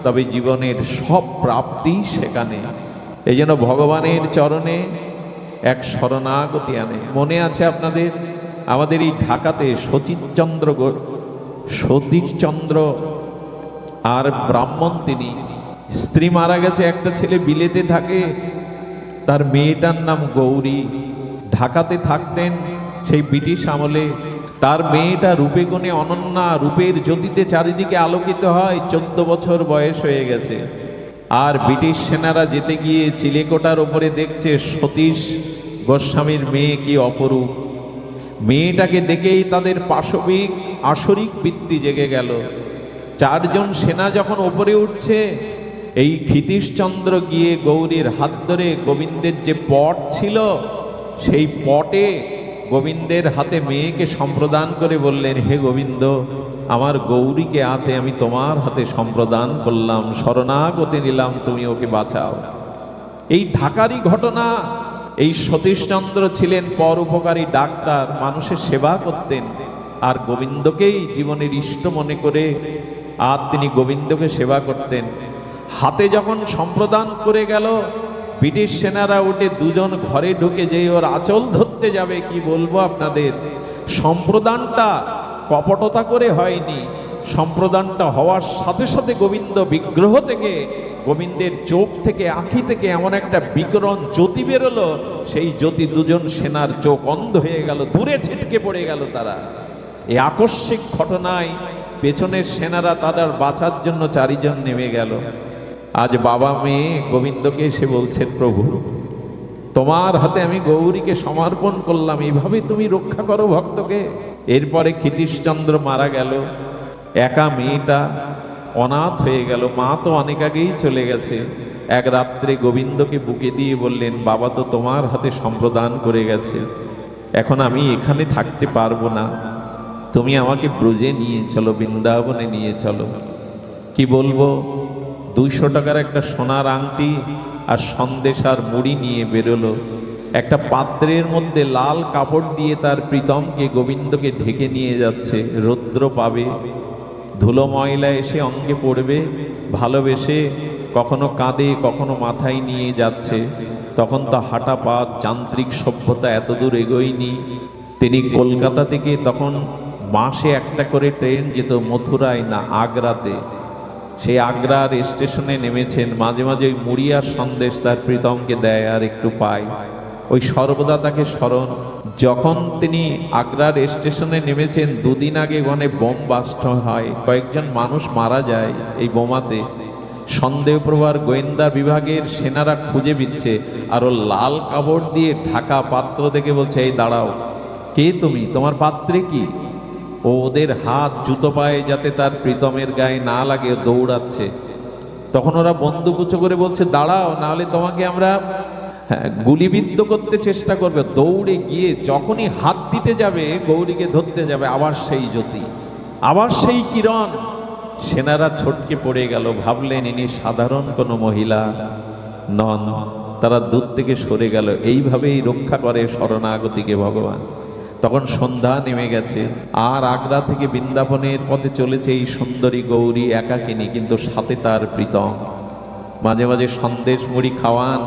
Speaker 1: তবে জীবনের সব প্রাপ্তি সেখানে। এই জন্য ভগবানের চরণে এক শরণাগতি আনে। মনে আছে আপনাদের, আমাদের এই ঢাকাতে সতীশচন্দ্র আর ব্রাহ্মণ, তিনি, স্ত্রী মারা গেছে, একটা ছেলে বিলেতে থাকে, তার মেয়েটার নাম গৌরী। ঢাকাতে থাকতেন সেই ব্রিটিশ আমলে। তার মেয়েটা রূপে গুণে অনন্যা, রূপের জ্যোতিতে চারিদিকে আলোকিত হয়। 14 বছর বয়স হয়ে গেছে। আর ব্রিটিশ সেনারা যেতে গিয়ে চিলেকোটার ওপরে দেখছে সতীশ গোস্বামীর মেয়ে কি অপরূপ। মেয়েটাকে দেখেই তাদের পাশবিক আসরিক বৃত্তি জেগে গেল। 4 জন সেনা যখন ওপরে উঠছে, এই ক্ষিতীশচন্দ্র গিয়ে গৌরীর হাত ধরে গোবিন্দের যে পট ছিল সেই পটে গোবিন্দের হাতে মেয়েকে সম্প্রদান করে বললেন, হে গোবিন্দ, আমার গৌরীকে আছে আমি তোমার হাতে সম্প্রদান করলাম, শরণাগতি নিলাম, তুমি ওকে বাঁচাও। এই ঢাকারই ঘটনা। এই সতীশচন্দ্র ছিলেন পরোপকারী ডাক্তার, মানুষের সেবা করতেন আর গোবিন্দকেই জীবনের ইষ্ট মনে করে আর তিনি গোবিন্দকে সেবা করতেন। হাতে যখন সম্প্রদান করে গেল, ব্রিটিশ সেনারা উঠে 2 জন ঘরে ঢুকে যেই ওর আঁচল ধরতে যাবে, কি বলবো আপনাদের, সম্প্রদানটা কপটতা করে হয়নি। সম্প্রদানটা হওয়ার সাথে সাথে গোবিন্দ বিগ্রহ থেকে, গোবিন্দের চোখ থেকে, আঁখি থেকে এমন একটা বিকরণ জ্যোতি বেরোলো, সেই জ্যোতি 2 জন সেনার চোখ অন্ধ হয়ে গেল, দূরে ছিটকে পড়ে গেল তারা। এই আকস্মিক ঘটনায় পেছনের সেনারা তাদের বাঁচার জন্য 4 জন নেমে গেল। আজ বাবা মেয়ে গোবিন্দকে এসে বলছেন, প্রভু তোমার হাতে আমি গৌরীকে সমর্পণ করলাম, এইভাবে তুমি রক্ষা করো ভক্তকে। এরপরে ক্ষিতীশচন্দ্র মারা গেল, একা মেয়েটা অনাথ হয়ে গেল। মা তো অনেক আগেই চলে গেছে। এক রাত্রে গোবিন্দকে বুকে দিয়ে বললেন, বাবা তো তোমার হাতে সম্প্রদান করে গেছে, এখন আমি এখানে থাকতে পারবো না, তুমি আমাকে ব্রজে নিয়ে চলো, বৃন্দাবনে নিয়ে চলো। কি বলবো, 200 টাকার একটা সোনার আংটি আর সন্দেশ আর মুড়ি নিয়ে বেরোলো। একটা পাত্রের মধ্যে লাল কাপড় দিয়ে তার প্রীতমকে গোবিন্দকে ঢেকে নিয়ে যাচ্ছে। রৌদ্র পাবে, ধুলো ময়লা এসে অঙ্গে পড়বে, ভালোবেসে কখনো কাঁধে কখনো মাথায় নিয়ে যাচ্ছে। তখন তো হাঁটা পথ, যান্ত্রিক সভ্যতা এতদূর এগোয়নি। তিনি কলকাতা থেকে তখন মাসে একটা করে ট্রেন যেত মথুরায় না আগ্রাতে। সেই আগ্রার স্টেশনে নেমেছেন, মাঝে মাঝে ওই মুড়ি আর সন্দেশ তার প্রীতমকে দেয় আর একটু পায়, ওই সর্বদা তাকে স্মরণ। যখন তিনি আগ্রার স্টেশনে নেমেছেন, 2 দিন আগে ওখানে বোম বাস্ট হয়, কয়েকজন মানুষ মারা যায় এই বোমাতে। সন্দেহপ্রভার গোয়েন্দা বিভাগের সেনারা খুঁজে দিচ্ছে, আর ও লাল কাপড় দিয়ে ঢাকা পাত্র দেখে বলছে, এই দাঁড়াও, কে তুমি, তোমার পাত্রে কি? ও ওদের হাত জুতো পায়ে যাতে তার প্রীতমের গায়ে না লাগে দৌড়াচ্ছে। তখন ওরা বন্দুক উঁচু করে বলছে, দাঁড়াও, নাহলে তোমাকে আমরা গুলিবিদ্ধ করতে চেষ্টা করবে। দৌড়ে গিয়ে যখনই হাত দিতে যাবে, গৌরীকে ধরতে যাবে, আবার সেই জ্যোতি, আবার সেই কিরণ। সেনারা ছটকে পড়ে গেল, ভাবলেন ইনি সাধারণ কোনো মহিলা নন। তারা দূর থেকে সরে গেল। এইভাবেই রক্ষা করে শরণাগতিকে ভগবান। তখন সন্ধ্যা নেমে গেছে, আর আগ্রা থেকে বৃন্দাবনের পথে চলেছে এই সুন্দরী গৌরী একাকিনী, কিন্তু সাথে তার প্রীতম। মাঝে মাঝে সন্দেশ মুড়ি খাওয়ান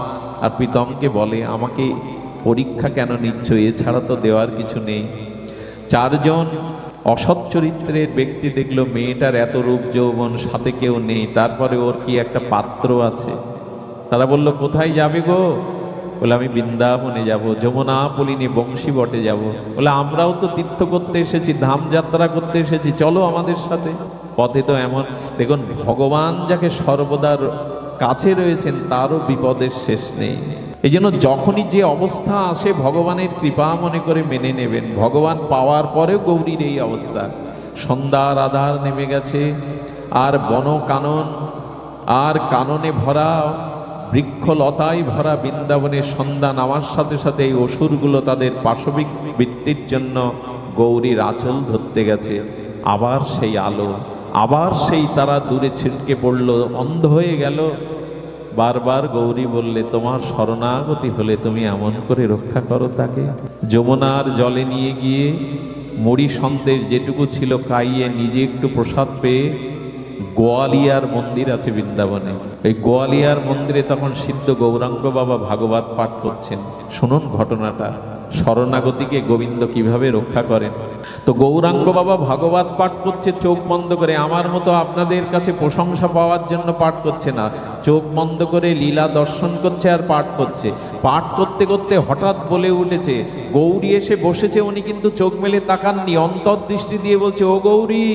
Speaker 1: আর প্রীতমকে বলে, আমাকে পরীক্ষা কেন নিচ্ছ, এছাড়া তো দেওয়ার কিছু নেই। 4 জন অসৎ চরিত্রের ব্যক্তি দেখলো মেয়েটার এত রূপ যৌবন, সাথে কেউ নেই, তারপরে ওর কি একটা পাত্র আছে। তারা বলল, কোথায় যাবে গো? বলে, আমি বৃন্দাবনে যাব, যমুনা পলিনী বংশী বটে যাব। বলে, আমরাও তো তীর্থ করতে এসেছি, ধাম যাত্রা করতে এসেছি, চলো আমাদের সাথে। পথে তো এমন, দেখুন ভগবান যাকে সর্বদার কাছে রয়েছেন তারও বিপদের শেষ নেই। এই জন্য যখনই যে অবস্থা আসে ভগবানের কৃপা মনে করে মেনে নেবেন। ভগবান পাওয়ার পরেও গৌরীর এই অবস্থা। সন্ধ্যার আধার নেমে গেছে, আর বন কানন আর কাননে ভরা, বৃক্ষলতায় ভরা বৃন্দাবনের সন্ধ্যা নামার সাথে সাথে এই অসুরগুলো তাদের পাশবিক বৃত্তির জন্য গৌরীর আঁচল ধরতে গেছে। আবার সেই আলো, আবার সেই তারা দূরে ছিটকে পড়ল, অন্ধ হয়ে গেল। বারবার গৌরী বললে, তোমার শরণাগতি হলে তুমি এমন করে রক্ষা করো তাকে। যমুনার জলে নিয়ে গিয়ে মুড়ি সন্দেশ যেটুকু ছিল খাইয়ে নিজে একটু প্রসাদ পেয়ে গোয়ালিয়ার মন্দির আছে বৃন্দাবনে, এই গোয়ালিয়ার মন্দিরে তখন সিদ্ধ গৌরাঙ্গ বাবা ভাগবত পাঠ করছেন। শুনুন ঘটনাটা, শরণাগতিকে গোবিন্দ কিভাবে রক্ষা করেন। তো গৌরাঙ্গ বাবা ভাগবত পাঠ করছে চোখ বন্ধ করে, আমার মতো আপনাদের কাছে প্রশংসা পাওয়ার জন্য পাঠ করছে না, চোখ বন্ধ করে লীলা দর্শন করছে আর পাঠ করছে। পাঠ করতে করতে হঠাৎ বলে উঠেছে, গৌরী এসে বসেছে, উনি কিন্তু চোখ মেলে তাকাননি, অন্তর্দৃষ্টি দিয়ে বলছে, ও গৌরী,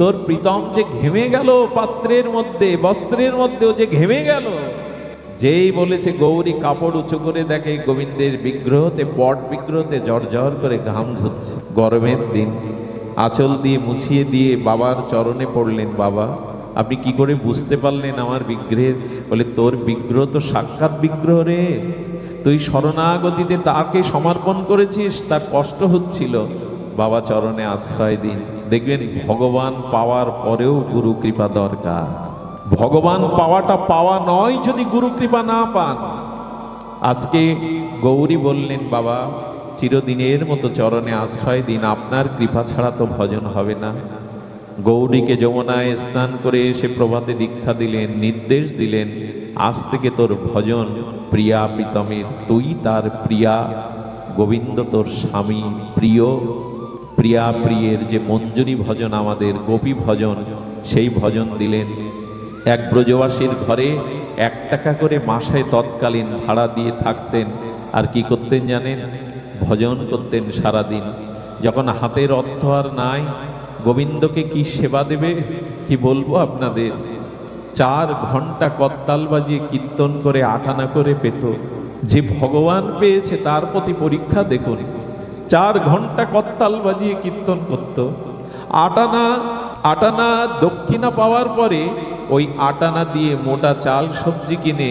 Speaker 1: তোর প্রীতম যে ঘেমে গেল পাত্রের মধ্যে, বস্ত্রের মধ্যে ও যে ঘেমে গেল। যেই বলেছে গৌরী কাপড় উঁচু করে দেখে গোবিন্দের বিগ্রহতে, পট বিগ্রহতে ঝরঝর করে ঘাম ঝরছে। গরমের দিন আঁচল দিয়ে মুছিয়ে দিয়ে বাবার চরণে পড়লেন, বাবা আপনি কি করে বুঝতে পারলেন আমার বিগ্রহের? বলে, তোর বিগ্রহ তো সাক্ষাৎ বিগ্রহ রে, তুই শরণাগতিতে তাকে সমর্পণ করেছিস, তার কষ্ট হচ্ছিল, বাবা চরণে আশ্রয় দিন। দেখবেন ভগবান পাওয়ার পরেও গুরু কৃপা দরকার। ভগবান পাওয়াটা পাওয়া নয় যদি গুরু কৃপা না পান। আজকে গৌরী বললেন, বাবা চিরদিনের মতো চরণে আশ্রয় দিন, আপনার কৃপা ছাড়া তো ভজন হবে না। গৌরীকে যমুনায় স্নান করে এসে প্রভাতে দীক্ষা দিলেন, নির্দেশ দিলেন, আজ থেকে তোর ভজন প্রিয়া প্রীতমের, তুই তার প্রিয়া, গোবিন্দ তোর স্বামী প্রিয়। প্রিয়া প্রিয়ের যে মঞ্জুরি ভজন আমাদের গোপী ভজন, সেই ভজন দিলেন। এক ব্রজবাসীর ঘরে 1 টাকা করে মাসে তৎকালীন ভাড়া দিয়ে থাকতেন। আর কি করতেন জানেন? ভজন করতেন সারাদিন। যখন হাতের অর্থ আর নাই, গোবিন্দকে কি সেবা দেবে কি বলবো আপনাদের। 4 ঘন্টা করতাল বাজিয়ে কীর্তন করে 8 আনা করে পেত। যে ভগবান পেয়েছে তার প্রতি পরীক্ষা দেখুন। 4 ঘন্টা করতাল বাজিয়ে কীর্তন করত। 8 আনা দক্ষিণা পাওয়ার পরে ওই 8 আনা দিয়ে মোটা চাল সবজি কিনে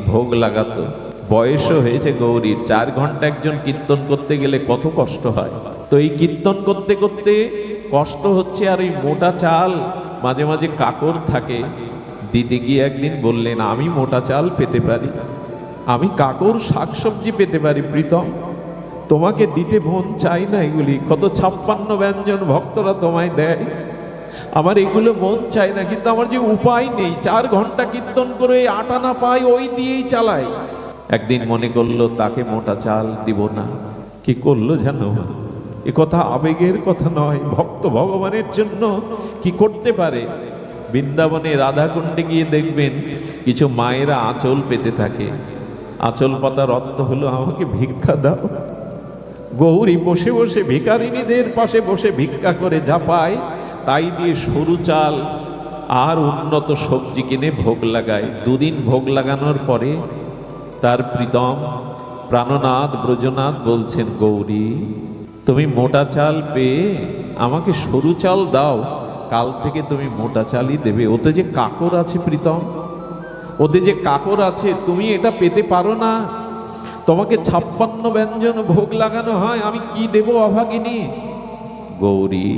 Speaker 1: ভোগ লাগাতো। বয়সও হয়েছে গৌরীর, 4 ঘন্টা একজন কীর্তন করতে গেলে কত কষ্ট হয়। তো এই কীর্তন করতে করতে কষ্ট হচ্ছে, আর এই মোটা চাল মাঝে মাঝে কাকর থাকে। দিদি গিয়ে একদিন বললেন, আমি মোটা চাল পেতে পারি, আমি কাকর শাকসবজি পেতে পারি প্রীতম, তোমাকে দিতে মন চাই না। এগুলি কত 56 ব্যঞ্জন ভক্তরা তোমায় দেয়, আমার এগুলো মন চাই না, কিন্তু আমার যে উপায় নেই, 4 ঘন্টা কীর্তন করে 8 আনা পাই, ওই দিয়েই চালাই। একদিন মনে করলো তাকে মোটা চাল দিব না। কি করলো জানো? এ কথা আবেগের কথা নয়, ভক্ত ভগবানের জন্য কি করতে পারে। বৃন্দাবনে রাধাকুণ্ডে গিয়ে দেখবেন কিছু মায়েরা আঁচল পেতে থাকে। আঁচল পাতার অর্থ হলো, আমাকে ভিক্ষা দাও। গৌরী বসে বসে ভিখারিনীদের পাশে বসে ভিক্ষা করে যা পায় তাই দিয়ে সরু চাল আর উন্নত সবজি কিনে ভোগ লাগায়। 2 দিন ভোগ লাগানোর পরে তার প্রীতম প্রাণনাথ ব্রজনাথ বলছেন, গৌরী তুমি মোটা চাল পেয়ে আমাকে সরু চাল দাও, কাল থেকে তুমি মোটা চালই দেবে। ওতে যে কাকর আছে প্রীতম, ওতে যে কাকর আছে, তুমি এটা পেতে পারো না। তোমাকে 56 ব্যঞ্জন ভোগ লাগানো হয়, আমি কি দেব অভাগিনী? গৌরী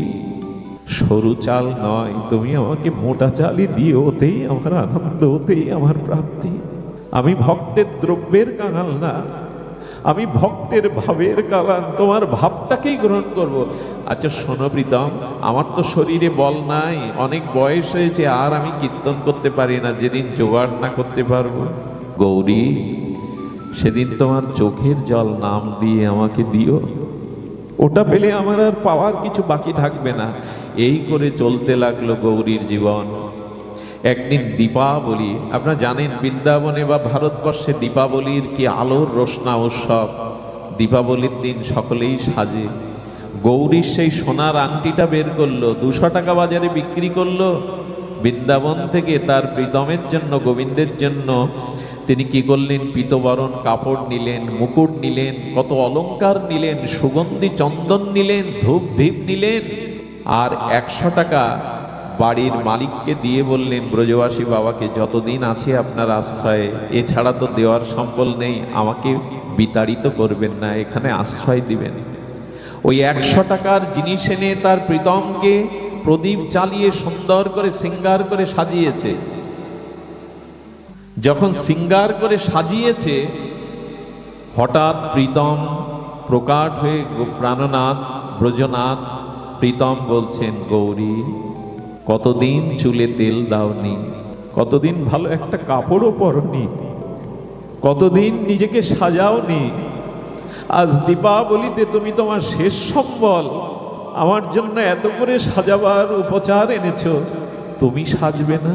Speaker 1: সরু চাল নয়, তুমি আমাকে মোটা চালই দিও, ওতেই আমার আনন্দ, ওতেই আমার প্রাপ্তি। আমি ভক্তের দ্রব্যের কাঙাল না, আমি ভক্তের ভাবের কাঙাল, তোমার ভাবটাকেই গ্রহণ করব। আচ্ছা শোনো প্রীতম, আমার তো শরীরে বল নাই, অনেক বয়স হয়েছে, আর আমি কীর্তন করতে পারি না, যেদিন জোগাড় না করতে পারবো, গৌরী সেদিন তোমার চোখের জল নাম দিয়ে আমাকে দিও, ওটা পেলে আমার আর পাওয়ার কিছু বাকি থাকবে না। এই করে চলতে লাগলো গৌরীর জীবন। একদিন দীপাবলি, আপনারা জানেন বৃন্দাবনে বা ভারতবর্ষে দীপাবলির কি আলোর রোশনা উৎসব। দীপাবলির দিন সকলেই সাজে। গৌরীর সেই সোনার আংটিটা বের করলো, 200 টাকা বাজারে বিক্রি করলো। বৃন্দাবন থেকে তার প্রীতমের জন্য, গোবিন্দের জন্য তিনি কি করলেন, পীতবরণ কাপড় নিলেন, মুকুট নিলেন, কত অলংকার নিলেন, সুগন্ধি চন্দন নিলেন, ধূপ ধীপ নিলেন, আর 100 টাকা বাড়ির মালিককে দিয়ে বললেন, ব্রজবাসী বাবাকে যতদিন আছে আপনার আশ্রয়ে, এছাড়া তো দেওয়ার সম্বল নেই, আমাকে বিতাড়িত করবেন না, এখানে আশ্রয় দিবেন। ওই 100 টাকার জিনিস এনে তার প্রীতমকে প্রদীপ জ্বালিয়ে সুন্দর করে সিঙ্গার করে সাজিয়েছে। যখন সিঙ্গার করে সাজিয়েছে, হঠাৎ প্রীতম প্রকাট হয়ে প্রাণনাথ ব্রজনাথ প্রীতম বলছেন, গৌরী কতদিন চুলে তেল দাওনি, কতদিন ভালো একটা কাপড়ও পরনি, কতদিন নিজেকে সাজাওনি, আজ দীপাবলিতে তুমি তোমার শেষ সম্বল আমার জন্য এত করে সাজাবার উপচার এনেছো, তুমি সাজবে না?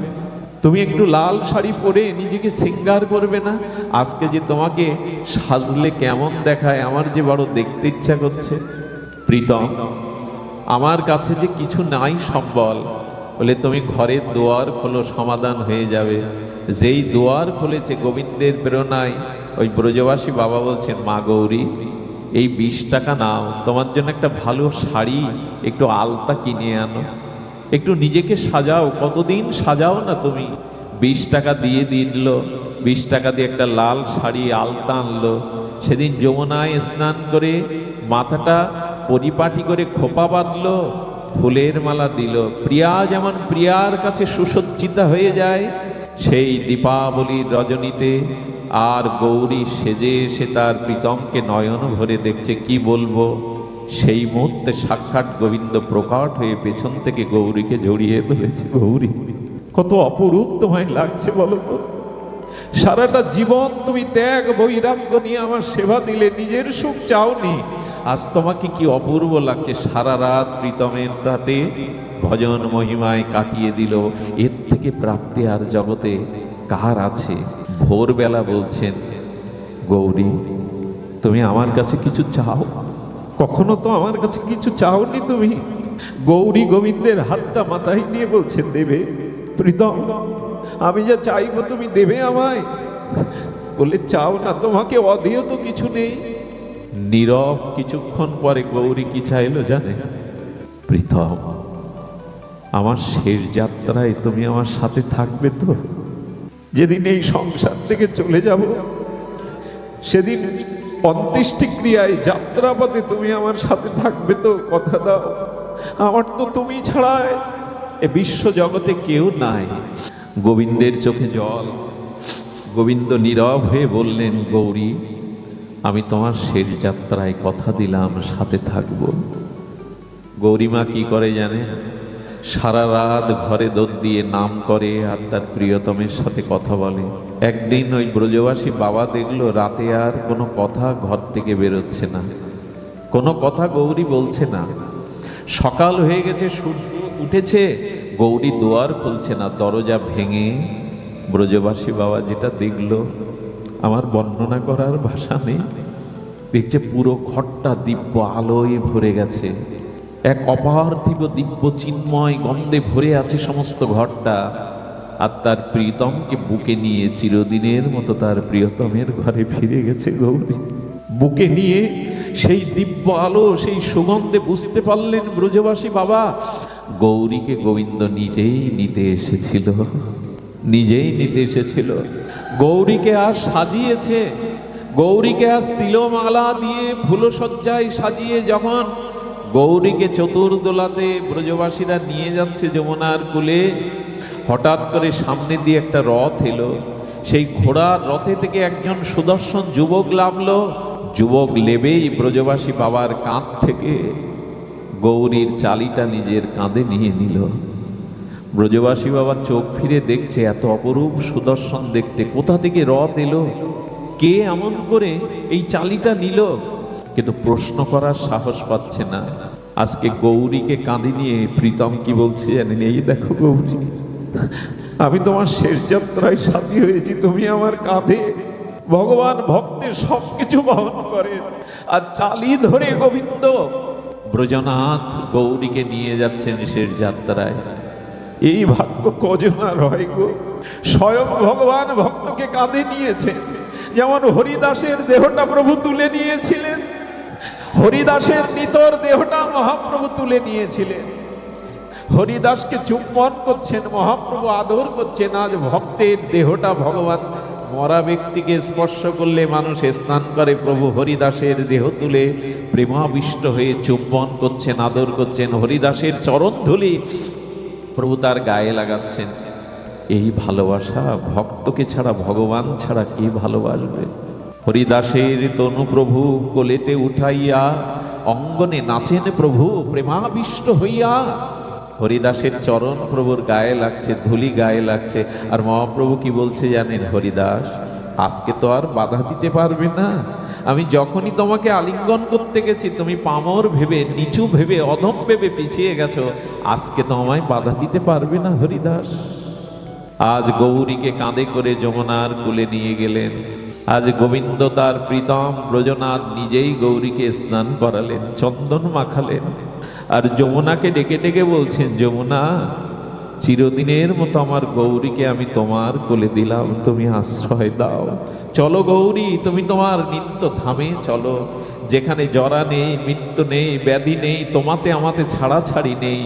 Speaker 1: তুমি একটু লাল শাড়ি পরে নিজেকে শৃঙ্গার করবে না? আজকে যে তোমাকে সাজলে কেমন দেখায় আমার যে বড় দেখতে ইচ্ছা করছে। প্রীতম, আমার কাছে যে কিছু নাই সম্বল, বলে তুমি ঘরের দুয়ার খোলো, সমাধান হয়ে যাবে। যেই দুয়ার খুলেছে গোবিন্দের প্রেরণায়, ওই ব্রজবাসী বাবা বলছেন, মা গৌরী, এই 20 টাকা নাও, তোমার জন্য একটা ভালো শাড়ি, একটু আলতা কিনে আনো, একটু নিজেকে সাজাও, কতদিন সাজাও না তুমি। 20 টাকা দিয়ে দিল, 20 টাকা দিয়ে একটা লাল শাড়ি আলতা আনলো। সেদিন যমুনায় স্নান করে মাথাটা পরিপাটি করে খোপা বাঁধলো, ফুলের মালা দিল। প্রিয়া যেমন প্রিয়ার কাছে সুসজ্জিতা হয়ে যায়, সেই দীপাবলির রজনীতে আর গৌরী সেজে এসে তার প্রীতমকে নয়ন ভরে দেখছে। কি বলবো, সেই মুহূর্তে সাক্ষাৎ গোবিন্দ প্রকট হয়ে পেছন থেকে গৌরীকে জড়িয়ে ধরেছে। গৌরী, কত অপরূপ তোমায় লাগছে বলো তো। সারাটা জীবন তুমি ত্যাগ বৈরাগ্য নিয়ে আমার সেবা দিলে, নিজের সুখ চাওনি, আজ তোমাকে কি অপূর্ব লাগছে। সারা রাত প্রীতমের তাতে ভজন মহিমায় কাটিয়ে দিল। এর থেকে প্রাপ্তি আর জগতে কার আছে? ভোরবেলা বলছেন, গৌরী, তুমি আমার কাছে কিছু চাও? কখনো তো আমার কাছে কিছু চাওনি তুমি। গৌরী গোবিন্দের হাতটা মাথায় নিয়ে বলছেন, দেবে প্রীতম, আমি যা চাইবো তুমি দেবে আমায়? বলে, চাও না, তোমাকে অধেয় তো কিছু নেই। নীরব কিছুক্ষণ পরে গৌরী কি চাইলো জানে? প্রীতম, আমার শেষ যাত্রায় তুমি আমার সাথে থাকবে তো? যেদিন এই সংসার থেকে চলে যাব, সেদিন অন্ত্যেষ্টি ক্রিয়ায় যাত্রাপথে তুমি আমার সাথে থাকবে তো? কথা দাও। আমার তো তুমি ছাড়া এ বিশ্ব জগতে কেউ নাই। গোবিন্দের চোখে জল। গোবিন্দ নীরব হয়ে বললেন, গৌরী, আমি তোমার শেষ যাত্রায় কথা দিলাম সাথে থাকব। গৌরীমা কি করে জানে? সারা রাত ঘরে দোর দিয়ে নাম করে আর তার প্রিয়তমের সাথে কথা বলে। একদিন ওই ব্রজবাসী বাবা দেখলো রাতে আর কোনো কথা ঘর থেকে বেরোচ্ছে না, কোনো কথা গৌরী বলছে না। সকাল হয়ে গেছে, সূর্য উঠেছে, গৌরী দুয়ার খুলছে না। দরজা ভেঙে ব্রজবাসী বাবা যেটা দেখলো, আমার বর্ণনা করার ভাষা নেই। দেখছে পুরো ঘরটা দিব্য আলোয় ভরে গেছে, এক অপার্থিব দিব্য চিন্ময় গন্ধে ভরে আছে সমস্ত ঘরটা। আর তার প্রীতমকে বুকে নিয়ে চিরদিনের মতো তার প্রিয়তমের ঘরে ফিরে গেছে গৌরী। বুকে নিয়ে সেই দিব্য আলো, সেই সুগন্ধে বুঝতে পারলেন ব্রজবাসী বাবা, গৌরীকে গোবিন্দ নিজেই নিতে এসেছিল, নিজেই নিতে এসেছিল। গৌরীকে আজ সাজিয়েছে, গৌরীকে আজ তিলমালা দিয়ে ফুলসজ্জায় সাজিয়ে যখন গৌরীকে চতুর্দোলাতে ব্রজবাসীরা নিয়ে যাচ্ছে যমুনার কূলে, হঠাৎ করে সামনে দিয়ে একটা রথ এলো। সেই ঘোড়ার রথে থেকে একজন সুদর্শন যুবক নামলো। যুবক লেবেই ব্রজবাসী বাবার কাঁধ থেকে গৌরীর চালিটা নিজের কাঁধে নিয়ে নিল। ব্রজবাসী বাবা চোখ ফিরে দেখছে, এত অপরূপ সুদর্শন দেখতে, কোথা থেকে রথ এলো, কে এমন করে এই চালিটা নিল? কিন্তু প্রশ্ন করার সাহস পাচ্ছে না। আজকে গৌরীকে কাঁধে নিয়ে প্রীতম কি বলছে জানেন? এই দেখো গৌরী, আমি তোমার শেষ যাত্রায় সাথী হয়েছি, তুমি আমার কাঁধে। ভগবান ভক্তের সবকিছু বহন করেন, আর চালি ধরে গোবিন্দ ব্রজনাথ গৌরীকে নিয়ে যাচ্ছেন শেষ যাত্রায়। এই ভাগ্য কজনার হয় গো? স্বয়ং ভগবান ভক্তকে কাঁধে নিয়েছে। যেমন হরিদাসের দেহটা প্রভু তুলে নিয়েছিলেন, হরিদাসের নিতর দেহটা মহাপ্রভু তুলে নিয়েছিলেন। হরিদাসকে চুম্বন করছেন মহাপ্রভু, আদর করছেন। আজ ভক্তের দেহটা ভগবান, মরা ব্যক্তিকে স্পর্শ করলে মানুষ স্নান করে, প্রভু হরিদাসের দেহ তুলে প্রেমাবিষ্ট হয়ে চুম্বন করছেন, আদর করছেন। হরিদাসের চরণ ধুলি প্রভু তার গায়ে লাগাচ্ছেন। এই ভালোবাসা, ভক্তকে ছাড়া ভগবান ছাড়া কে ভালোবাসবে? হরিদাসের তনু প্রভু কোলেতে উঠাইয়া অঙ্গনে নাচেন প্রভু প্রেমাবিষ্ট হইয়া। হরিদাসের চরণ প্রভুর গায়ে লাগছে, ধুলি গায়ে লাগছে। আর মহাপ্রভু কি বলছে জানেন? হরিদাস, আজকে তো আর বাধা দিতে পারবে না, আমি যখনই তোমাকে আলিঙ্গন করতে গেছি তুমি পামর ভেবে, নিচু ভেবে, অধম ভেবে পিছিয়ে গেছো। আজকে তো আমায় বাধা দিতে পারবে না হরিদাস। আজ গৌরীকে কাঁধে করে যমুনার কূলে নিয়ে গেলেন। আজ গোবিন্দ তার প্রীতম ব্রজনাথ নিজেই গৌরীকে স্নান করালেন, চন্দন মাখালেন, আর যমুনাকে ডেকে ডেকে বলছেন, যমুনা, চিরদিনের মতো আমার গৌরীকে আমি তোমার কোলে দিলাম, তুমি আশ্রয় দাও। চলো গৌরী, তুমি তোমার নিত্য ধামে চলো, যেখানে জরা নেই, মৃত্যু নেই, ব্যাধি নেই, তোমাতে আমাতে ছাড়াছাড়ি নেই।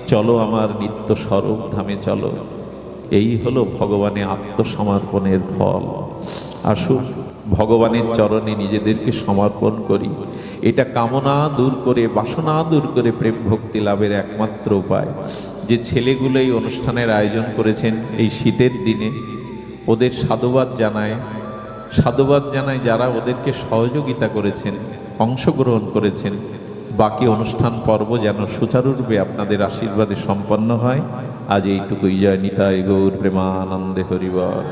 Speaker 1: চলো আমার নিত্য স্বরূপ ধামে চলো। এই হলো ভগবানে আত্মসমর্পণের ফল। আসুন ভগবানের চরণে নিজেদেরকে সমর্পণ করি। এটা কামনা দূর করে, বাসনা দূর করে প্রেম ভক্তি লাভের একমাত্র উপায়। যে ছেলেগুলো এই অনুষ্ঠানের আয়োজন করেছেন এই শীতের দিনে, ওদের সাধুবাদ জানায়। সাধুবাদ জানায় যারা ওদেরকে সহযোগিতা করেছেন, অংশগ্রহণ করেছেন। বাকি অনুষ্ঠান পর্ব যেন সুচারুরূপে আপনাদের আশীর্বাদে সম্পন্ন হয়। আজ এইটুকুই। জয় নিতাই গৌর প্রেমানন্দে হরিবল।